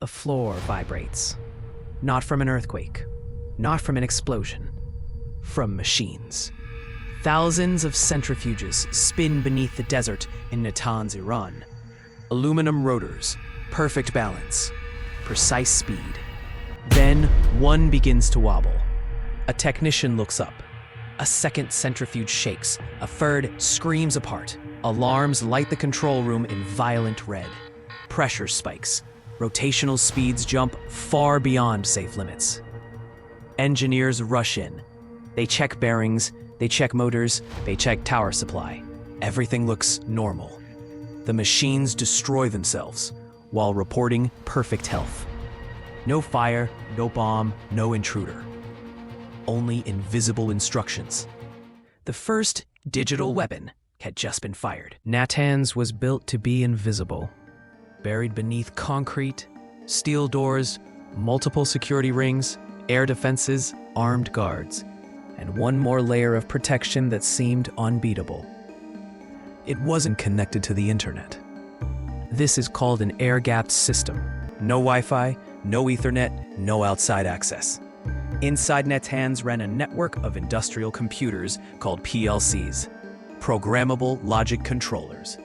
The floor vibrates. Not from an earthquake, not from an explosion, from machines. Thousands of centrifuges spin beneath the desert in Natanz, Iran. Aluminum rotors, perfect balance, precise speed. Then one begins to wobble. A technician looks up. A second centrifuge shakes. A third screams apart. Alarms light the control room in violent red. Pressure spikes. Rotational speeds jump far beyond safe limits. Engineers rush in. They check bearings, they check motors, they check tower supply. Everything looks normal. The machines destroy themselves while reporting perfect health. No fire, no bomb, no intruder. Only invisible instructions. The first digital weapon had just been fired. Natanz was built to be invisible. Buried beneath concrete, steel doors, multiple security rings, air defenses, armed guards, and one more layer of protection that seemed unbeatable. It wasn't connected to the internet. This is called an air-gapped system. No Wi-Fi, no Ethernet, no outside access. Inside Natanz ran a network of industrial computers called PLCs, programmable logic controllers.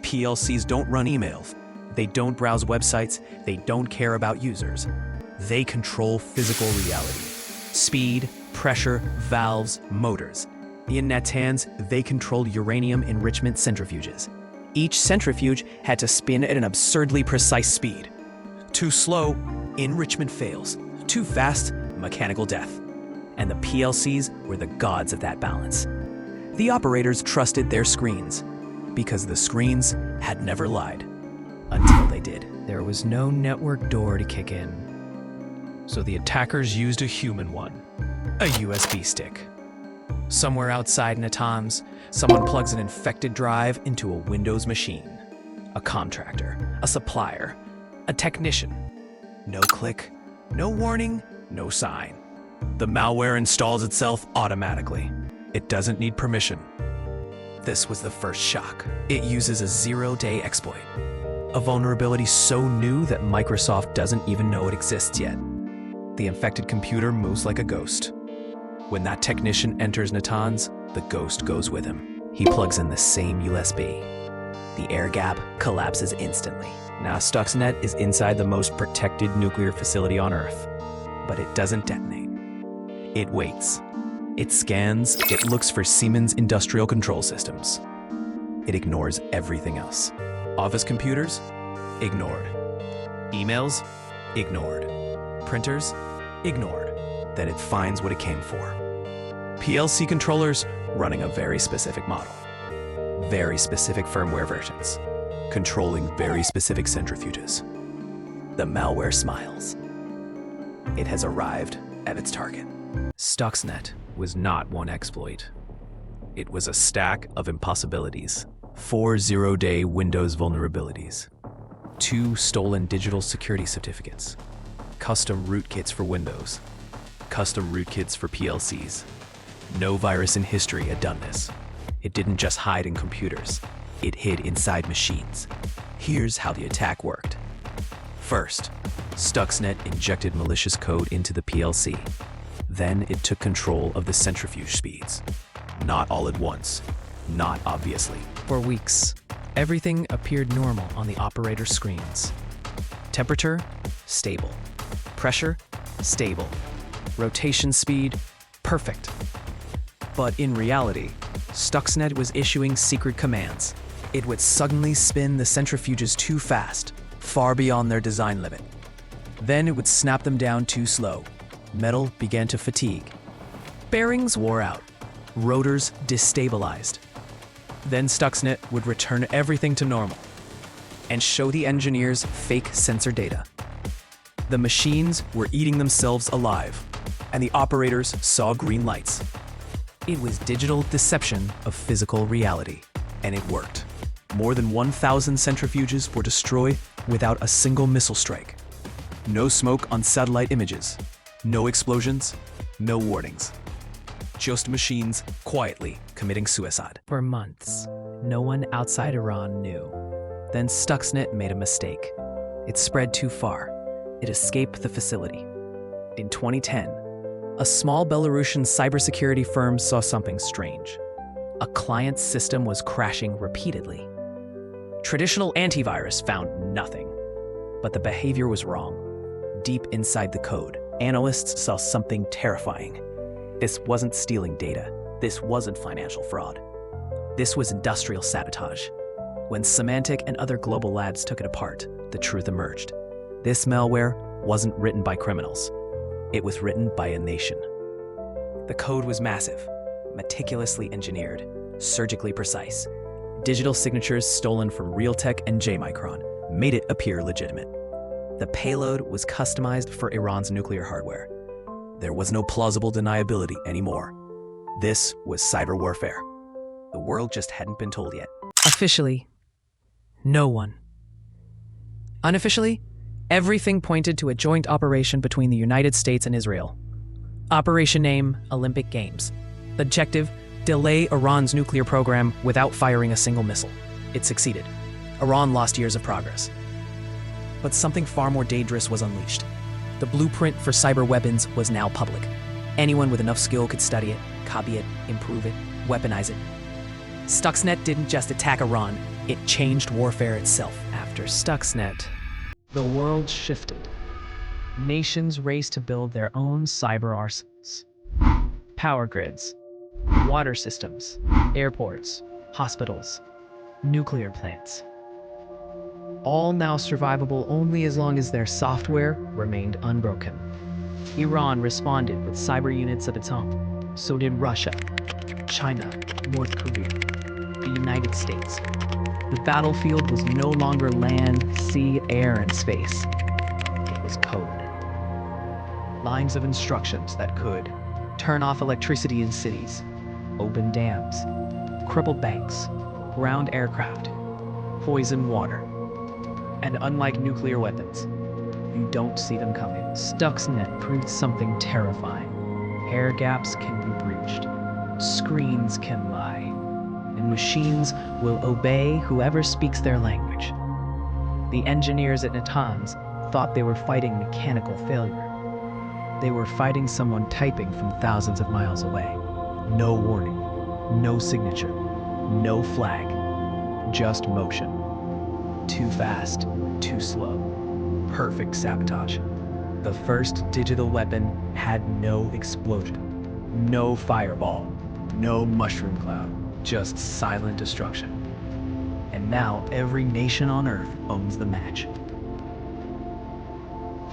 PLCs don't run emails. They don't browse websites. They don't care about users. They control physical reality. Speed, pressure, valves, motors. In Natanz, they controlled uranium enrichment centrifuges. Each centrifuge had to spin at an absurdly precise speed. Too slow, enrichment fails. Too fast, mechanical death. And the PLCs were the gods of that balance. The operators trusted their screens because the screens had never lied. Until they did. There was no network door to kick in. So the attackers used a human one, a USB stick. Somewhere outside Natanz, someone plugs an infected drive into a Windows machine. A contractor, a supplier, a technician. No click, no warning, no sign. The malware installs itself automatically. It doesn't need permission. This was the first shock. It uses a zero-day exploit. A vulnerability so new that Microsoft doesn't even know it exists yet. The infected computer moves like a ghost. When that technician enters Natanz, the ghost goes with him. He plugs in the same USB. The air gap collapses instantly. Now Stuxnet is inside the most protected nuclear facility on Earth. But it doesn't detonate. It waits. It scans. It looks for Siemens industrial control systems. It ignores everything else. Office computers? Ignored. Emails? Ignored. Printers? Ignored. Then it finds what it came for. PLC controllers running a very specific model. Very specific firmware versions. Controlling very specific centrifuges. The malware smiles. It has arrived at its target. Stuxnet was not one exploit. It was a stack of impossibilities. 4 zero-day Windows vulnerabilities. 2 stolen digital security certificates. Custom rootkits for Windows. Custom rootkits for PLCs. No virus in history had done this. It didn't just hide in computers. It hid inside machines. Here's how the attack worked. First, Stuxnet injected malicious code into the PLC. Then it took control of the centrifuge speeds. Not all at once. Not obviously. For weeks, everything appeared normal on the operator screens. Temperature, stable. Pressure, stable. Rotation speed, perfect. But in reality, Stuxnet was issuing secret commands. It would suddenly spin the centrifuges too fast, far beyond their design limit. Then it would snap them down too slow. Metal began to fatigue. Bearings wore out. Rotors destabilized. Then Stuxnet would return everything to normal and show the engineers fake sensor data. The machines were eating themselves alive, and the operators saw green lights. It was digital deception of physical reality, and it worked. More than 1,000 centrifuges were destroyed without a single missile strike. No smoke on satellite images. No explosions. No warnings. Just machines quietly committing suicide. For months, no one outside Iran knew. Then Stuxnet made a mistake. It spread too far. it escaped the facility. In 2010, a small Belarusian cybersecurity firm saw something strange. A client's system was crashing repeatedly. Traditional antivirus found nothing, but the behavior was wrong. Deep inside the code, analysts saw something terrifying. This wasn't stealing data. This wasn't financial fraud. This was industrial sabotage. When Symantec and other global labs took it apart, the truth emerged. This malware wasn't written by criminals. It was written by a nation. The code was massive, meticulously engineered, surgically precise. Digital signatures stolen from Realtek and J-Micron made it appear legitimate. The payload was customized for Iran's nuclear hardware. There was no plausible deniability anymore. This was cyber warfare. The world just hadn't been told yet. Officially, no one. Unofficially, everything pointed to a joint operation between the United States and Israel. Operation name, Olympic Games. Objective, delay Iran's nuclear program without firing a single missile. It succeeded. Iran lost years of progress. But something far more dangerous was unleashed. The blueprint for cyber weapons was now public. Anyone with enough skill could study it, copy it, improve it, weaponize it. Stuxnet didn't just attack Iran, it changed warfare itself. After Stuxnet, the world shifted. Nations raced to build their own cyber arsenals. Power grids, water systems, airports, hospitals, nuclear plants. All now survivable only as long as their software remained unbroken. Iran responded with cyber units of its own. So did Russia, China, North Korea, the United States. The battlefield was no longer land, sea, air, and space. It was code. Lines of instructions that could turn off electricity in cities, open dams, cripple banks, ground aircraft, poison water. And unlike nuclear weapons, you don't see them coming. Stuxnet proved something terrifying. Air gaps can be breached, screens can lie, and machines will obey whoever speaks their language. The engineers at Natanz thought they were fighting mechanical failure. They were fighting someone typing from thousands of miles away. No warning, no signature, no flag, just motion. Too fast, too slow. Perfect sabotage. The first digital weapon had no explosion, no fireball, no mushroom cloud, just silent destruction. And now every nation on Earth owns the match.